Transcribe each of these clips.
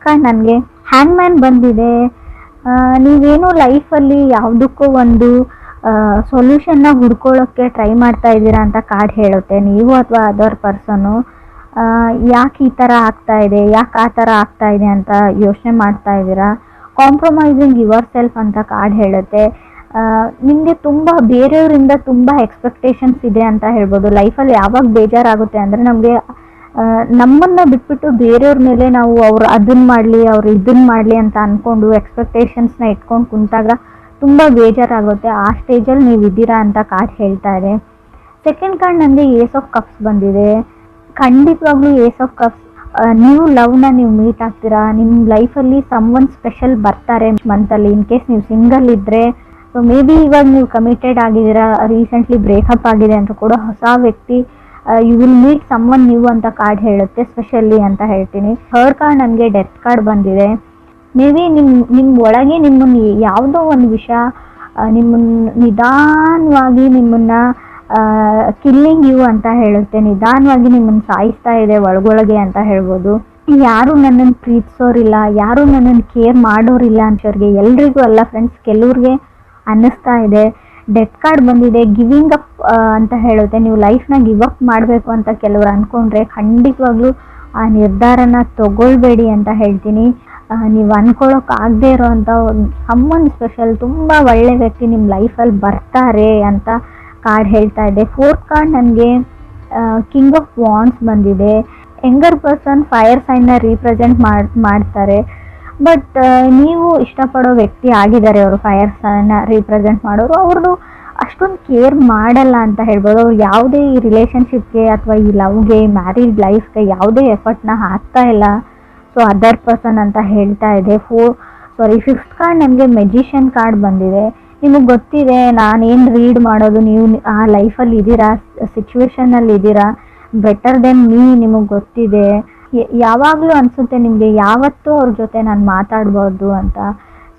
Card ನನಗೆ ಹ್ಯಾಂಗ್ಮ್ಯಾನ್ ಬಂದಿದೆ. ನೀವೇನು ಲೈಫಲ್ಲಿ ಯಾವುದಕ್ಕೂ ಒಂದು ಸೊಲ್ಯೂಷನ್ನ ಹುಡ್ಕೊಳ್ಳೋಕ್ಕೆ ಟ್ರೈ ಮಾಡ್ತಾ ಇದ್ದೀರಾ ಅಂತ ಕಾರ್ಡ್ ಹೇಳುತ್ತೆ. ನೀವು ಅಥವಾ ಅದರ್ ಪರ್ಸನು ಯಾಕೆ ಈ ಥರ ಆಗ್ತಾ ಇದೆ, ಯಾಕೆ ಆ ಥರ ಆಗ್ತಾ ಇದೆ ಅಂತ ಯೋಚನೆ ಮಾಡ್ತಾ ಇದ್ದೀರಾ. ಕಾಂಪ್ರಮೈಸಿಂಗ್ ಯುವರ್ ಸೆಲ್ಫ್ ಅಂತ ಕಾರ್ಡ್ ಹೇಳುತ್ತೆ. ನಿಮಗೆ ತುಂಬ ಬೇರೆಯವರಿಂದ ತುಂಬ ಎಕ್ಸ್ಪೆಕ್ಟೇಷನ್ಸ್ ಇದೆ ಅಂತ ಹೇಳ್ಬೋದು. ಲೈಫಲ್ಲಿ ಯಾವಾಗ ಬೇಜಾರಾಗುತ್ತೆ ಅಂದರೆ ನಮಗೆ ನಮ್ಮನ್ನು ಬಿಟ್ಬಿಟ್ಟು ಬೇರೆಯವ್ರ ಮೇಲೆ ನಾವು ಅವ್ರು ಅದನ್ನು ಮಾಡಲಿ ಅವ್ರು ಇದನ್ನು ಮಾಡಲಿ ಅಂತ ಅಂದ್ಕೊಂಡು ಎಕ್ಸ್ಪೆಕ್ಟೇಷನ್ಸ್ನ ಇಟ್ಕೊಂಡು ಕುಂತಾಗ ತುಂಬ ಬೇಜಾರಾಗುತ್ತೆ. ಆ ಸ್ಟೇಜಲ್ಲಿ ನೀವು ಇದ್ದೀರಾ ಅಂತ ಕಾರ್ಡ್ ಹೇಳ್ತಾ ಇದೆ. ಸೆಕೆಂಡ್ ಕಾರ್ಡ್ ನನಗೆ ಏಸ್ ಆಫ್ ಕಪ್ಸ್ ಬಂದಿದೆ. ಖಂಡಿತವಾಗ್ಲೂ ಏಸ್ ಆಫ್ ಕಪ್ಸ್ ನೀವು ಲವ್ನ ನೀವು ಮೀಟ್ ಆಗ್ತೀರಾ. ನಿಮ್ಮ ಲೈಫಲ್ಲಿ ಸಮ್ವನ್ ಸ್ಪೆಷಲ್ ಬರ್ತಾರೆ ಮಂತಲ್ಲಿ. ಇನ್ ಕೇಸ್ ನೀವು ಸಿಂಗಲ್ ಇದ್ದರೆ, ಸೊ ಮೇ ಬಿ ಇವಾಗ ನೀವು ಕಮಿಟೆಡ್ ಆಗಿದ್ದೀರಾ, ರೀಸೆಂಟ್ಲಿ ಬ್ರೇಕಪ್ ಆಗಿದೆ ಅಂತ ಕೂಡ ಹೊಸ ವ್ಯಕ್ತಿ you will meet someone new ಅಂತ ಕಾರ್ಡ್ ಹೇಳುತ್ತೆ, ಸ್ಪೆಷಲಿ ಅಂತ ಹೇಳ್ತೀನಿ. ಥರ್ಡ್ ಕಾರ್ಡ್ ನನಗೆ ಡೆತ್ ಕಾರ್ಡ್ ಬಂದಿದೆ. ಮೇ ಬಿ ನಿಮ್ಮ ಒಳಗೆ ನಿಮ್ಮನ್ನು ಯಾವುದೋ ಒಂದು ವಿಷಯ ನಿಮ್ಮನ್ನು ನಿಧಾನವಾಗಿ ನಿಮ್ಮನ್ನು ಕಿಲ್ಲಿಂಗ್ ಯು ಅಂತ ಹೇಳುತ್ತೆ. ನಿಧಾನವಾಗಿ ನಿಮ್ಮನ್ನು ಸಾಯಿಸ್ತಾ ಇದೆ ಒಳಗೊಳಗೆ ಅಂತ ಹೇಳ್ಬೋದು. ಯಾರು ನನ್ನನ್ನು ಪ್ರೀತಿಸೋರಿಲ್ಲ, ಯಾರು ನನ್ನನ್ನು ಕೇರ್ ಮಾಡೋರಿಲ್ಲ ಅಂತವ್ರಿಗೆ ಎಲ್ರಿಗೂ ಅಲ್ಲ ಫ್ರೆಂಡ್ಸ್, ಕೆಲವ್ರಿಗೆ ಅನ್ನಿಸ್ತಾ ಇದೆ. ಡೆತ್ ಕಾರ್ಡ್ ಬಂದಿದೆ. ಗಿವಿಂಗ್ ಅಪ್ ಅಂತ ಹೇಳುತ್ತೆ. ನೀವು ಲೈಫ್ನ ಗಿವ್ ಅಪ್ ಮಾಡಬೇಕು ಅಂತ ಕೆಲವರು ಅಂದ್ಕೊಂಡ್ರೆ ಖಂಡಿತವಾಗ್ಲೂ ಆ ನಿರ್ಧಾರನ ತಗೊಳ್ಬೇಡಿ ಅಂತ ಹೇಳ್ತೀನಿ. ನೀವು ಅಂದ್ಕೊಳ್ಳೋಕ್ಕಾಗದೇ ಇರೋವಂಥ ಸಮ್ಮನ್ ಸ್ಪೆಷಲ್ ತುಂಬ ಒಳ್ಳೆ ವ್ಯಕ್ತಿ ನಿಮ್ಮ ಲೈಫಲ್ಲಿ ಬರ್ತಾರೆ ಅಂತ ಕಾರ್ಡ್ ಹೇಳ್ತಾ ಇದೆ. ಫೋರ್ತ್ ಕಾರ್ಡ್ ನನಗೆ ಕಿಂಗ್ ಆಫ್ ವಾಂಡ್ಸ್ ಬಂದಿದೆ. ಯಂಗರ್ ಪರ್ಸನ್ ಫೈರ್ ಸೈನ್ನ ರೀಪ್ರೆಸೆಂಟ್ ಮಾಡ್ತಾರೆ. ಬಟ್ ನೀವು ಇಷ್ಟಪಡೋ ವ್ಯಕ್ತಿ ಆಗಿದ್ದಾರೆ ಅವರು, ಫೈರ್ ಸೈನ್ನ ರೀಪ್ರೆಸೆಂಟ್ ಮಾಡೋರು. ಅವ್ರದ್ದು ಅಷ್ಟೊಂದು ಕೇರ್ ಮಾಡಲ್ಲ ಅಂತ ಹೇಳ್ಬೋದು. ಅವ್ರು ಯಾವುದೇ ಈ ರಿಲೇಷನ್ಶಿಪ್ಗೆ ಅಥವಾ ಈ ಲವ್ಗೆ, ಮ್ಯಾರಿಡ್ ಲೈಫ್ಗೆ ಯಾವುದೇ ಎಫರ್ಟ್ನ ಹಾಕ್ತಾ ಇಲ್ಲ. ಸೊ ಅದರ್ ಪರ್ಸನ್ ಅಂತ ಹೇಳ್ತಾ ಇದೆ. ಫಿಫ್ತ್ ಕಾರ್ಡ್ ನನಗೆ ಮೆಜಿಷಿಯನ್ ಕಾರ್ಡ್ ಬಂದಿದೆ. ನಿಮಗೆ ಗೊತ್ತಿದೆ ನಾನೇನು ರೀಡ್ ಮಾಡೋದು, ನೀವು ಆ ಲೈಫಲ್ಲಿ ಇದ್ದೀರಾ, ಸಿಚುವೇಶನಲ್ಲಿ ಇದ್ದೀರಾ, ಬೆಟರ್ ದೆನ್ ಮೀ ನಿಮಗೆ ಗೊತ್ತಿದೆ. ಯಾವಾಗಲೂ ಅನಿಸುತ್ತೆ ನಿಮಗೆ ಯಾವತ್ತೂ ಅವ್ರ ಜೊತೆ ನಾನು ಮಾತಾಡ್ಬೋದು ಅಂತ.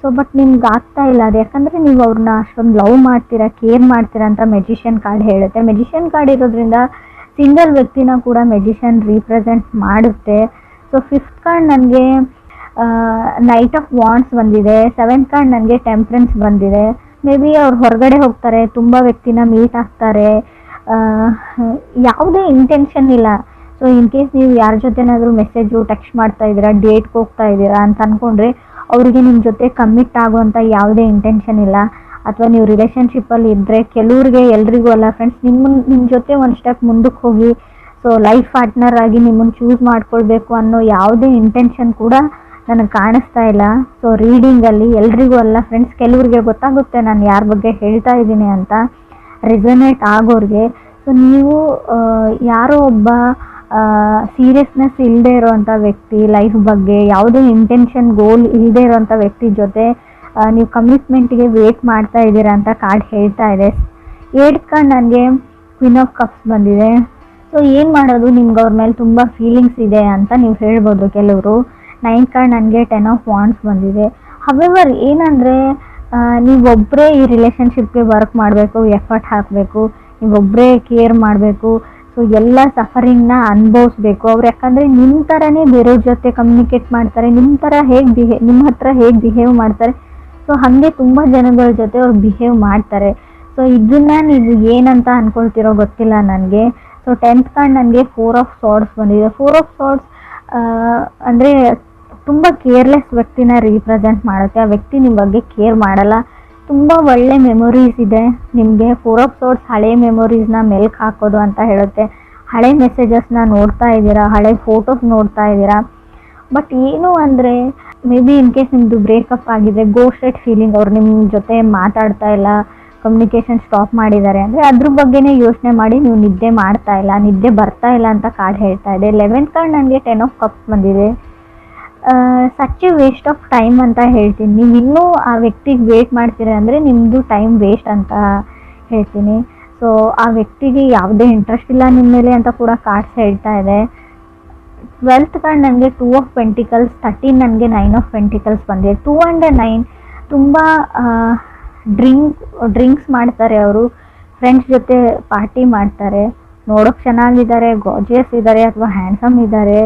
ಸೊ ಬಟ್ ನಿಮ್ಗೆ ಆಗ್ತಾ ಇಲ್ಲ ಅದು, ಯಾಕಂದರೆ ನೀವು ಅವ್ರನ್ನ ಅಷ್ಟೊಂದು ಲವ್ ಮಾಡ್ತೀರಾ, ಕೇರ್ ಮಾಡ್ತೀರಾ ಅಂತ ಮೆಜಿಷಿಯನ್ ಕಾರ್ಡ್ ಹೇಳುತ್ತೆ. ಮೆಜಿಷಿಯನ್ ಕಾರ್ಡ್ ಇರೋದ್ರಿಂದ ಸಿಂಗಲ್ ವ್ಯಕ್ತಿನ ಕೂಡ ಮೆಜಿಷಿಯನ್ ರೀಪ್ರೆಸೆಂಟ್ ಮಾಡುತ್ತೆ. ಸೊ ಫಿಫ್ತ್ ಕಾರ್ಡ್ ನನಗೆ ನೈಟ್ ಆಫ್ ವಾಂಡ್ಸ್ ಬಂದಿದೆ. ಸೆವೆಂತ್ ಕಾರ್ಡ್ ನನಗೆ ಟೆಂಪ್ರೆನ್ಸ್ ಬಂದಿದೆ. ಮೇ ಬಿ ಅವ್ರು ಹೊರಗಡೆ ಹೋಗ್ತಾರೆ, ತುಂಬ ವ್ಯಕ್ತಿನ ಮೀಟ್ ಆಗ್ತಾರೆ, ಯಾವುದೇ ಇಂಟೆನ್ಷನ್ ಇಲ್ಲ. ಸೊ ಇನ್ ಕೇಸ್ ನೀವು ಯಾರ ಜೊತೆನಾದರೂ ಮೆಸೇಜು ಟೆಕ್ಸ್ಟ್ ಮಾಡ್ತಾ ಇದ್ದೀರಾ, ಡೇಟ್ಗೆ ಹೋಗ್ತಾ ಇದ್ದೀರಾ ಅಂತ ಅಂದ್ಕೊಂಡ್ರೆ ಅವರಿಗೆ ನಿಮ್ಮ ಜೊತೆ ಕಮಿಟ್ ಆಗುವಂಥ ಯಾವುದೇ ಇಂಟೆನ್ಷನ್ ಇಲ್ಲ. ಅಥವಾ ನೀವು ರಿಲೇಷನ್ಶಿಪ್ಪಲ್ಲಿ ಇದ್ದರೆ ಕೆಲವ್ರಿಗೆ, ಎಲ್ರಿಗೂ ಅಲ್ಲ ಫ್ರೆಂಡ್ಸ್, ನಿಮ್ಮ ಜೊತೆ ಒಂದು ಸ್ಟೆಪ್ ಮುಂದಕ್ಕೆ ಹೋಗಿ ಸೊ ಲೈಫ್ ಪಾರ್ಟ್ನರ್ ಆಗಿ ನಿಮ್ಮನ್ನು ಚೂಸ್ ಮಾಡ್ಕೊಳ್ಬೇಕು ಅನ್ನೋ ಯಾವುದೇ ಇಂಟೆನ್ಷನ್ ಕೂಡ ನನಗೆ ಕಾಣಿಸ್ತಾ ಇಲ್ಲ. ಸೊ ರೀಡಿಂಗಲ್ಲಿ ಎಲ್ರಿಗೂ ಅಲ್ಲ ಫ್ರೆಂಡ್ಸ್, ಕೆಲವ್ರಿಗೆ ಗೊತ್ತಾಗುತ್ತೆ ನಾನು ಯಾರ ಬಗ್ಗೆ ಹೇಳ್ತಾ ಇದ್ದೀನಿ ಅಂತ, ರೆಸೊನೇಟ್ ಆಗೋರಿಗೆ. ಸೊ ನೀವು ಯಾರೋ ಒಬ್ಬ ಸೀರಿಯಸ್ನೆಸ್ ಇಲ್ಲದೆ ಇರೋವಂಥ ವ್ಯಕ್ತಿ, ಲೈಫ್ ಬಗ್ಗೆ ಯಾವುದೇ ಇಂಟೆನ್ಷನ್ ಗೋಲ್ ಇಲ್ಲದೆ ಇರೋವಂಥ ವ್ಯಕ್ತಿ ಜೊತೆ ನೀವು ಕಮಿಟ್ಮೆಂಟ್ಗೆ ವೇಟ್ ಮಾಡ್ತಾ ಇದ್ದೀರಾ ಅಂತ ಕಾರ್ಡ್ ಹೇಳ್ತಾ ಇದೆ. 8th ಕಾರ್ಡ್ ನನಗೆ ಕ್ವೀನ್ ಆಫ್ ಕಪ್ಸ್ ಬಂದಿದೆ. ಸೊ ಏನು ಮಾಡೋದು, ನಿಮ್ಗೆ ಅವ್ರ ಮೇಲೆ ತುಂಬ ಫೀಲಿಂಗ್ಸ್ ಇದೆ ಅಂತ ನೀವು ಹೇಳ್ಬೋದು ಕೆಲವರು. 9th ಕಾರ್ಡ್ ನನಗೆ 10 ಆಫ್ ವಾಂಡ್ಸ್ ಬಂದಿದೆ. ಹವೆವರ್ ಏನಂದರೆ ನೀವೊಬ್ಬರೇ ಈ ರಿಲೇಷನ್ಶಿಪ್ಗೆ ವರ್ಕ್ ಮಾಡಬೇಕು, ಎಫರ್ಟ್ ಹಾಕಬೇಕು, ನೀವೊಬ್ಬರೇ ಕೇರ್ ಮಾಡಬೇಕು. ಸೊ ಎಲ್ಲ ಸಫರಿಂಗ್ನ ಅನುಭವಿಸ್ಬೇಕು ಅವ್ರು, ಯಾಕಂದರೆ ನಿಮ್ಮ ಥರನೇ ಬೇರೆಯವ್ರ ಜೊತೆ ಕಮ್ಯುನಿಕೇಟ್ ಮಾಡ್ತಾರೆ, ನಿಮ್ಮ ಥರ ನಿಮ್ಮ ಹತ್ರ ಹೇಗೆ ಬಿಹೇವ್ ಮಾಡ್ತಾರೆ, ಸೊ ಹಾಗೆ ತುಂಬ ಜನಗಳ ಜೊತೆ ಅವ್ರು ಬಿಹೇವ್ ಮಾಡ್ತಾರೆ. ಸೊ ಇದನ್ನು ನೀವು ಏನಂತ ಅಂದ್ಕೊಳ್ತಿರೋ ಗೊತ್ತಿಲ್ಲ ನನಗೆ. ಸೊ 10th ಕಾರ್ಡ್ ನನಗೆ 4 ಆಫ್ ಸಾರ್ಡ್ಸ್ ಬಂದಿದೆ. 4 ಆಫ್ ಸಾರ್ಡ್ಸ್ ಅಂದರೆ ತುಂಬ ಕೇರ್ಲೆಸ್ ವ್ಯಕ್ತಿನ ರೀಪ್ರೆಸೆಂಟ್ ಮಾಡುತ್ತೆ. ಆ ವ್ಯಕ್ತಿ ನಿಮ್ಮ ಬಗ್ಗೆ ಕೇರ್ ಮಾಡಲ್ಲ. ತುಂಬ ಒಳ್ಳೆ ಮೆಮೊರೀಸ್ ಇದೆ ನಿಮಗೆ. 4 ಆಫ್ ಸಾರ್ಡ್ಸ್ ಹಳೆ ಮೆಮೊರೀಸ್ನ ಮೆಲ್ಕ್ ಹಾಕೋದು ಅಂತ ಹೇಳುತ್ತೆ. ಹಳೆ ಮೆಸೇಜಸ್ನ ನೋಡ್ತಾ ಇದ್ದೀರಾ, ಹಳೆ ಫೋಟೋಸ್ ನೋಡ್ತಾ ಇದ್ದೀರಾ. ಬಟ್ ಏನು ಅಂದರೆ ಮೇ ಬಿ ಇನ್ ಕೇಸ್ ನಿಮ್ಮದು ಬ್ರೇಕಪ್ ಆಗಿದೆ, ಗೋಸ್ಟೆಡ್ ಫೀಲಿಂಗ್, ಅವ್ರು ನಿಮ್ಮ ಜೊತೆ ಮಾತಾಡ್ತಾ ಇಲ್ಲ, ಕಮ್ಯುನಿಕೇಷನ್ ಸ್ಟಾಪ್ ಮಾಡಿದ್ದಾರೆ ಅಂದರೆ ಅದ್ರ ಬಗ್ಗೆನೇ ಯೋಚನೆ ಮಾಡಿ ನೀವು ನಿದ್ದೆ ಮಾಡ್ತಾ ಇಲ್ಲ, ನಿದ್ದೆ ಬರ್ತಾ ಇಲ್ಲ ಅಂತ ಕಾರ್ಡ್ ಹೇಳ್ತಾ ಇದೆ. 11th ಕಾರ್ಡ್ ನನಗೆ 10 ಆಫ್ ಕಪ್ಸ್ ಬಂದಿದೆ. Such A waste of time ಅಂತ ಹೇಳ್ತೀನಿ. ನೀವು ಇನ್ನೂ ಆ ವ್ಯಕ್ತಿಗೆ ವೇಟ್ ಮಾಡ್ತೀರ ಅಂದರೆ ನಿಮ್ಮದು ಟೈಮ್ ವೇಸ್ಟ್ ಅಂತ ಹೇಳ್ತೀನಿ. ಸೊ ಆ ವ್ಯಕ್ತಿಗೆ ಯಾವುದೇ ಇಂಟ್ರೆಸ್ಟ್ ಇಲ್ಲ ನಿಮ್ಮ ಮೇಲೆ ಅಂತ ಕೂಡ ಕಾರ್ಡ್ಸ್ ಹೇಳ್ತಾ ಇದೆ. 12th ಕಾರ್ಡ್ ನನಗೆ 2 ಆಫ್ ಪೆಂಟಿಕಲ್ಸ್, 13 ನನಗೆ 9 ಆಫ್ ಪೆಂಟಿಕಲ್ಸ್ ಬಂದಿದೆ. 2 and 9 ತುಂಬ ಡ್ರಿಂಕ್ಸ್ ಮಾಡ್ತಾರೆ ಅವರು, ಫ್ರೆಂಡ್ಸ್ ಜೊತೆ ಪಾರ್ಟಿ ಮಾಡ್ತಾರೆ, ನೋಡೋಕ್ಕೆ ಚೆನ್ನಾಗಿದ್ದಾರೆ, ಗಾರ್ಜಿಯಸ್ ಇದ್ದಾರೆ ಅಥವಾ ಹ್ಯಾಂಡ್ಸಮ್ ಇದ್ದಾರೆ,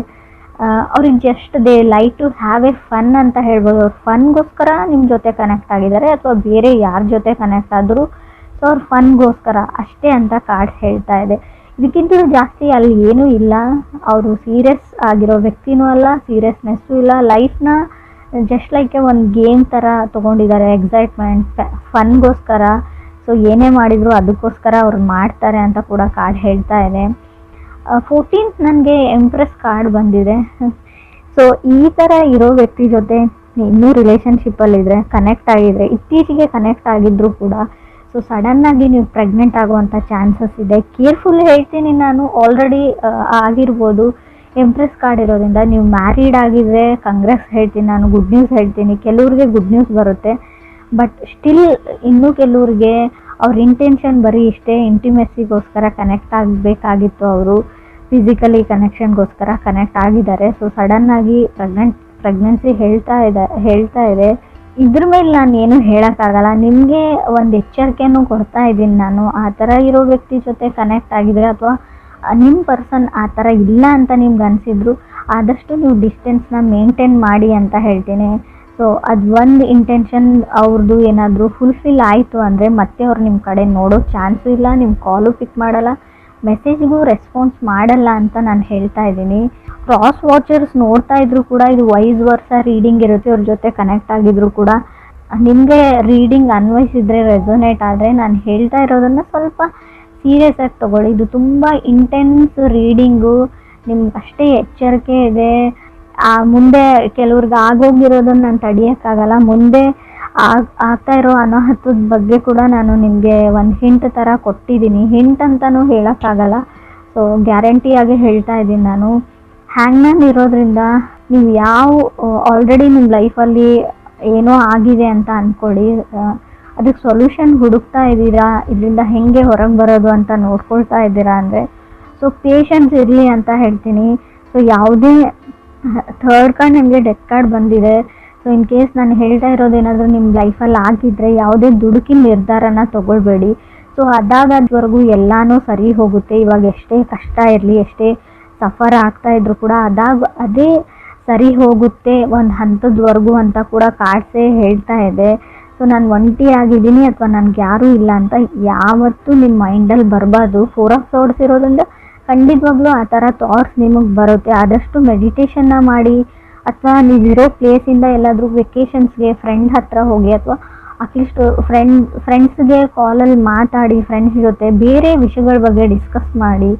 ಅವ್ರಿಗೆ just they like to have a fun ಅಂತ ಹೇಳ್ಬೋದು. ಅವ್ರು ಫನ್ಗೋಸ್ಕರ ನಿಮ್ಮ ಜೊತೆ ಕನೆಕ್ಟ್ ಆಗಿದ್ದಾರೆ, ಅಥವಾ ಬೇರೆ ಯಾರ ಜೊತೆ ಕನೆಕ್ಟ್ ಆದರೂ ಸೊ ಅವ್ರು ಫನ್ಗೋಸ್ಕರ ಅಷ್ಟೇ ಅಂತ ಕಾರ್ಡ್ಸ್ ಹೇಳ್ತಾ ಇದೆ. ಇದಕ್ಕಿಂತಲೂ ಜಾಸ್ತಿ ಅಲ್ಲಿ ಏನೂ ಇಲ್ಲ. ಅವರು ಸೀರಿಯಸ್ ಆಗಿರೋ ವ್ಯಕ್ತಿನೂ ಅಲ್ಲ, ಸೀರಿಯಸ್ನೆಸ್ಸು ಇಲ್ಲ. ಲೈಫ್ನ ಜಸ್ಟ್ ಲೈಕ್ ಒಂದು ಗೇಮ್ ಥರ ತೊಗೊಂಡಿದ್ದಾರೆ, ಎಕ್ಸೈಟ್ಮೆಂಟ್ ಫನ್ಗೋಸ್ಕರ. ಸೊ ಏನೇ ಮಾಡಿದರೂ ಅದಕ್ಕೋಸ್ಕರ ಅವ್ರು ಮಾಡ್ತಾರೆ ಅಂತ ಕೂಡ ಕಾರ್ಡ್ ಹೇಳ್ತಾ ಇದೆ. 14th ನನಗೆ ಎಂಪ್ರೆಸ್ ಕಾರ್ಡ್ ಬಂದಿದೆ. ಸೊ ಈ ಥರ ಇರೋ ವ್ಯಕ್ತಿ ಜೊತೆ ಇನ್ನೂ ರಿಲೇಷನ್ಶಿಪ್ಪಲ್ಲಿದ್ದರೆ, ಕನೆಕ್ಟ್ ಆಗಿದ್ರೆ, ಇತ್ತೀಚೆಗೆ ಕನೆಕ್ಟ್ ಆಗಿದ್ದರೂ ಕೂಡ ಸೊ ಸಡನ್ನಾಗಿ ನೀವು ಪ್ರೆಗ್ನೆಂಟ್ ಆಗುವಂಥ ಚಾನ್ಸಸ್ ಇದೆ. ಕೇರ್ಫುಲ್ ಹೇಳ್ತೀನಿ ನಾನು, ಆಲ್ರೆಡಿ ಆಗಿರ್ಬೋದು. ಎಂಪ್ರೆಸ್ ಕಾರ್ಡ್ ಇರೋದ್ರಿಂದ ನೀವು ಮ್ಯಾರಿಡ್ ಆಗಿದ್ರೆ ಕಂಗ್ರೆಸ್ ಹೇಳ್ತೀನಿ ನಾನು, ಗುಡ್ ನ್ಯೂಸ್ ಹೇಳ್ತೀನಿ. ಕೆಲವ್ರಿಗೆ ಗುಡ್ ನ್ಯೂಸ್ ಬರುತ್ತೆ, ಬಟ್ ಸ್ಟಿಲ್ ಇನ್ನೂ ಕೆಲವ್ರಿಗೆ ಅವ್ರ ಇಂಟೆನ್ಷನ್ ಬರೀ ಇಷ್ಟೇ, ಇಂಟಿಮೆಸಿಗೋಸ್ಕರ ಕನೆಕ್ಟ್ ಆಗಬೇಕಾಗಿತ್ತು. ಅವರು ಫಿಸಿಕಲಿ ಕನೆಕ್ಷನ್ಗೋಸ್ಕರ ಕನೆಕ್ಟ್ ಆಗಿದ್ದಾರೆ. ಸೊ ಸಡನ್ನಾಗಿ ಪ್ರೆಗ್ನೆನ್ಸಿ ಹೇಳ್ತಾ ಇದೆ. ಇದ್ರ ಮೇಲೆ ನಾನು ಏನು ಹೇಳೋಕ್ಕಾಗಲ್ಲ. ನಿಮಗೆ ಒಂದು ಎಚ್ಚರಿಕೆನೂ ಕೊಡ್ತಾ ಇದ್ದೀನಿ ನಾನು. ಆ ಥರ ಇರೋ ವ್ಯಕ್ತಿ ಜೊತೆ ಕನೆಕ್ಟ್ ಆಗಿದ್ರೆ, ಅಥವಾ ನಿಮ್ಮ ಪರ್ಸನ್ ಆ ಥರ ಇಲ್ಲ ಅಂತ ನಿಮ್ಗೆ ಅನಿಸಿದ್ರು, ಆದಷ್ಟು ನೀವು ಡಿಸ್ಟೆನ್ಸ್ನ ಮೇಂಟೈನ್ ಮಾಡಿ ಅಂತ ಹೇಳ್ತೀನಿ. ಸೊ ಅದು ಒಂದು ಇಂಟೆನ್ಷನ್ ಅವ್ರದ್ದು ಏನಾದರೂ ಫುಲ್ಫಿಲ್ ಆಯಿತು ಅಂದರೆ ಮತ್ತೆ ಅವ್ರು ನಿಮ್ಮ ಕಡೆ ನೋಡೋ ಚಾನ್ಸು ಇಲ್ಲ, ನಿಮ್ಮ ಕಾಲು ಪಿಕ್ ಮಾಡಲ್ಲ, ಮೆಸೇಜ್ಗೂ ರೆಸ್ಪಾನ್ಸ್ ಮಾಡಲ್ಲ ಅಂತ ನಾನು ಹೇಳ್ತಾ ಇದ್ದೀನಿ. ಕ್ರಾಸ್ ವಾಚರ್ಸ್ ನೋಡ್ತಾ ಇದ್ರು ಕೂಡ ಇದು ವೈಸ್ ವರ್ಷ ರೀಡಿಂಗ್ ಇರುತ್ತೆ. ಅವ್ರ ಜೊತೆ ಕನೆಕ್ಟ್ ಆಗಿದ್ರು ಕೂಡ ನಿಮಗೆ ರೀಡಿಂಗ್ ಅನ್ವಯಿಸಿದ್ರೆ, ರೆಸೊನೇಟ್ ಆದರೆ, ನಾನು ಹೇಳ್ತಾ ಇರೋದನ್ನು ಸ್ವಲ್ಪ ಸೀರಿಯಸ್ ಆಗಿ ತೊಗೊಳ್ಳಿ. ಇದು ತುಂಬ ಇಂಟೆನ್ಸ್ ರೀಡಿಂಗು, ನಿಮ್ಗೆ ಅಷ್ಟೇ ಎಚ್ಚರಿಕೆ ಇದೆ. ಮುಂದೆ ಕೆಲವ್ರಿಗೆ ಆಗೋಗಿರೋದನ್ನು ನಾನು ತಡೆಯೋಕ್ಕಾಗಲ್ಲ. ಮುಂದೆ ಆಗ್ತಾ ಇರೋ ಅನಾಹುತದ ಬಗ್ಗೆ ಕೂಡ ನಾನು ನಿಮಗೆ ಒಂದು ಹಿಂಟ್ ಥರ ಕೊಟ್ಟಿದ್ದೀನಿ. ಹಿಂಟ್ ಅಂತಲೂ ಹೇಳೋಕ್ಕಾಗಲ್ಲ, ಸೊ ಗ್ಯಾರಂಟಿಯಾಗಿ ಹೇಳ್ತಾ ಇದ್ದೀನಿ ನಾನು. ಹ್ಯಾಂಗ್ಮ್ಯಾನ್ ಇರೋದ್ರಿಂದ ನೀವು ಆಲ್ರೆಡಿ ನಿಮ್ಮ ಲೈಫಲ್ಲಿ ಏನೋ ಆಗಿದೆ ಅಂತ ಅಂದ್ಕೊಳ್ಳಿ, ಅದಕ್ಕೆ ಸೊಲ್ಯೂಷನ್ ಹುಡುಕ್ತಾ ಇದ್ದೀರಾ, ಇದರಿಂದ ಹೆಂಗೆ ಹೊರಗೆ ಬರೋದು ಅಂತ ನೋಡ್ಕೊಳ್ತಾ ಇದ್ದೀರಾ ಅಂದರೆ ಸೊ ಪೇಷನ್ಸ್ ಇರಲಿ ಅಂತ ಹೇಳ್ತೀನಿ. ಸೊ ಯಾವುದೇ ಥರ್ಡ್ ಕಾರ್ಡ್ ನಿಮಗೆ ಡೆತ್ ಕಾರ್ಡ್ ಬಂದಿದೆ. ಸೊ ಇನ್ ಕೇಸ್ ನಾನು ಹೇಳ್ತಾ ಇರೋದೇನಾದರೂ ನಿಮ್ಮ ಲೈಫಲ್ಲಿ ಆಗಿದ್ದರೆ ಯಾವುದೇ ದುಡುಕಿನ ನಿರ್ಧಾರನ ತೊಗೊಳ್ಬೇಡಿ. ಸೊ ಅದಾಗದ್ವರೆಗೂ ಎಲ್ಲನೂ ಸರಿ ಹೋಗುತ್ತೆ. ಇವಾಗ ಎಷ್ಟೇ ಕಷ್ಟ ಇರಲಿ, ಎಷ್ಟೇ ಸಫರ್ ಆಗ್ತಾಯಿದ್ರು ಕೂಡ ಅದೇ ಸರಿ ಹೋಗುತ್ತೆ ಒಂದು ಹಂತದವರೆಗೂ ಅಂತ ಕೂಡ ಕಾರ್ಡ್ಸೇ ಹೇಳ್ತಾ ಇದೆ. ಸೊ ನಾನು ಒಂಟಿ ಆಗಿದ್ದೀನಿ ಅಥವಾ ನನಗೆ ಯಾರೂ ಇಲ್ಲ ಅಂತ ಯಾವತ್ತೂ ನಿಮ್ಮ ಮೈಂಡಲ್ಲಿ ಬರಬಾರ್ದು. 4 ಆಫ್ ಸೋರ್ಡ್ಸ್ ಇರೋದ್ರಿಂದ ಖಂಡಿತವಾಗ್ಲೂ ಆ ಥರ ಥಾಟ್ಸ್ ನಿಮಗೆ ಬರುತ್ತೆ. ಆದಷ್ಟು ಮೆಡಿಟೇಷನ್ನ ಮಾಡಿ, ಅಥವಾ ನೀವಿರೋ ಪ್ಲೇಸಿಂದ ಎಲ್ಲಾದರೂ ವೆಕೇಷನ್ಸ್ಗೆ ಫ್ರೆಂಡ್ ಹತ್ರ ಹೋಗಿ, ಅಥವಾ ಅಟ್ಲೀಸ್ಟ್ ಫ್ರೆಂಡ್ಸ್ಗೆ ಕಾಲಲ್ಲಿ ಮಾತಾಡಿ, ಫ್ರೆಂಡ್ಸ್ ಜೊತೆ ಬೇರೆ ವಿಷಯಗಳ ಬಗ್ಗೆ ಡಿಸ್ಕಸ್ ಮಾಡಿ,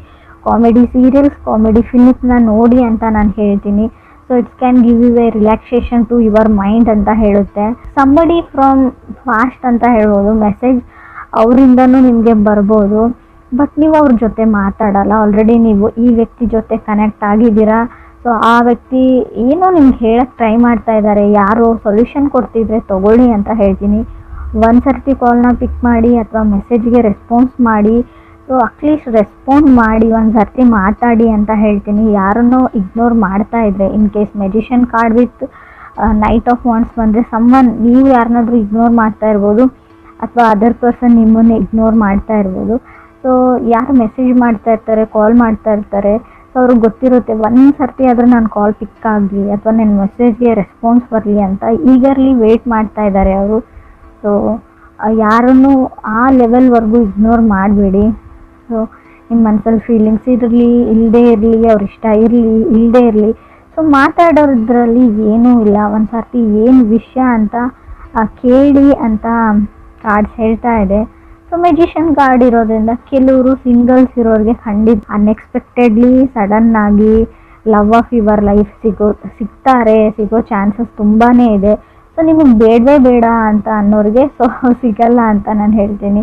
ಕಾಮಿಡಿ ಸೀರಿಯಲ್ಸ್, ಕಾಮಿಡಿ ಫಿಲ್ಮ್ಸ್ನ ನೋಡಿ ಅಂತ ನಾನು ಹೇಳ್ತೀನಿ. So it's can give you a relaxation to your mind ಅಂತ ಹೇಳುತ್ತೆ. ಸಂಬಡಿ ಫ್ರಮ್ ಫಾಸ್ಟ್ ಅಂತ ಹೇಳ್ಬೋದು, ಮೆಸೇಜ್ ಅವರಿಂದನೂ ನಿಮಗೆ ಬರ್ಬೋದು, ಬಟ್ ನೀವು ಅವ್ರ ಜೊತೆ ಮಾತಾಡಲ್ಲ. ಆಲ್ರೆಡಿ ನೀವು ಈ ವ್ಯಕ್ತಿ ಜೊತೆ ಕನೆಕ್ಟ್ ಆಗಿದ್ದೀರಾ. ಸೊ ಆ ವ್ಯಕ್ತಿ ಏನೋ ನಿಮ್ಗೆ ಹೇಳಕ್ಕೆ ಟ್ರೈ ಮಾಡ್ತಾ ಇದ್ದಾರೆ, ಯಾರೋ ಸೊಲ್ಯೂಷನ್ ಕೊಡ್ತಿದ್ರೆ ತೊಗೊಳ್ಳಿ ಅಂತ ಹೇಳ್ತೀನಿ. ಒಂದು ಸರ್ತಿ ಕಾಲ್ನ ಪಿಕ್ ಮಾಡಿ ಅಥವಾ ಮೆಸೇಜ್ಗೆ ರೆಸ್ಪಾನ್ಸ್ ಮಾಡಿ. ಸೊ ಅಟ್ಲೀಸ್ಟ್ ರೆಸ್ಪಾಂಡ್ ಮಾಡಿ, ಒಂದು ಸರ್ತಿ ಮಾತಾಡಿ ಅಂತ ಹೇಳ್ತೀನಿ. ಯಾರನ್ನೋ ಇಗ್ನೋರ್ ಮಾಡ್ತಾ ಇದ್ರೆ, in case magician card with knight of wands ಬಂದರೆ ನೀವು ಯಾರನ್ನಾದ್ರೂ ಇಗ್ನೋರ್ ಮಾಡ್ತಾ ಇರ್ಬೋದು, ಅಥವಾ ಅದರ್ ಪರ್ಸನ್ ನಿಮ್ಮನ್ನು ಇಗ್ನೋರ್ ಮಾಡ್ತಾ ಇರ್ಬೋದು. ಸೊ ಯಾರು ಮೆಸೇಜ್ ಮಾಡ್ತಾ ಇರ್ತಾರೆ, ಕಾಲ್ ಮಾಡ್ತಾ ಇರ್ತಾರೆ, ಸೊ ಅವ್ರಿಗೆ ಗೊತ್ತಿರುತ್ತೆ ಒಂದು ಸರ್ತಿ ಆದರೂ ನಾನು ಕಾಲ್ ಪಿಕ್ ಆಗಲಿ ಅಥವಾ ನನ್ನ ಮೆಸೇಜ್ಗೆ ರೆಸ್ಪಾನ್ಸ್ ಬರಲಿ ಅಂತ ಈಗರ್ಲಿ ವೆಯ್ಟ್ ಮಾಡ್ತಾ ಇದ್ದಾರೆ ಅವರು. ಸೊ ಯಾರನ್ನು ಆ ಲೆವೆಲ್ವರೆಗೂ ಇಗ್ನೋರ್ ಮಾಡಬೇಡಿ. ಸೊ ನಿಮ್ಮ ಮನಸ್ಸಲ್ಲಿ ಫೀಲಿಂಗ್ಸ್ ಇರಲಿ ಇಲ್ಲದೇ ಇರಲಿ, ಅವ್ರ ಇಷ್ಟ ಇರಲಿ ಇಲ್ಲದೇ ಇರಲಿ, ಸೊ ಮಾತಾಡೋದ್ರಲ್ಲಿ ಏನೂ ಇಲ್ಲ. ಒಂದು ಸರ್ತಿ ಏನು ವಿಷಯ ಅಂತ ಕೇಳಿ ಅಂತ ಕಾರ್ಡ್ಸ್ ಹೇಳ್ತಾ ಇದೆ. ಸೊ ಮೆಜಿಷಿಯನ್ ಕಾರ್ಡ್ ಇರೋದ್ರಿಂದ ಕೆಲವರು ಸಿಂಗಲ್ಸ್ ಇರೋರಿಗೆ ಖಂಡಿತ ಅನ್ಎಕ್ಸ್ಪೆಕ್ಟೆಡ್ಲಿ ಸಡನ್ನಾಗಿ ಲವ್ ಆಫ್ ಯುವರ್ ಲೈಫ್ ಸಿಗೋ ಚಾನ್ಸಸ್ ತುಂಬಾ ಇದೆ. ಸೊ ನಿಮಗೆ ಬೇಡವೇ ಬೇಡ ಅಂತ ಅನ್ನೋರಿಗೆ ಸೊ ಸಿಗಲ್ಲ ಅಂತ ನಾನು ಹೇಳ್ತೀನಿ.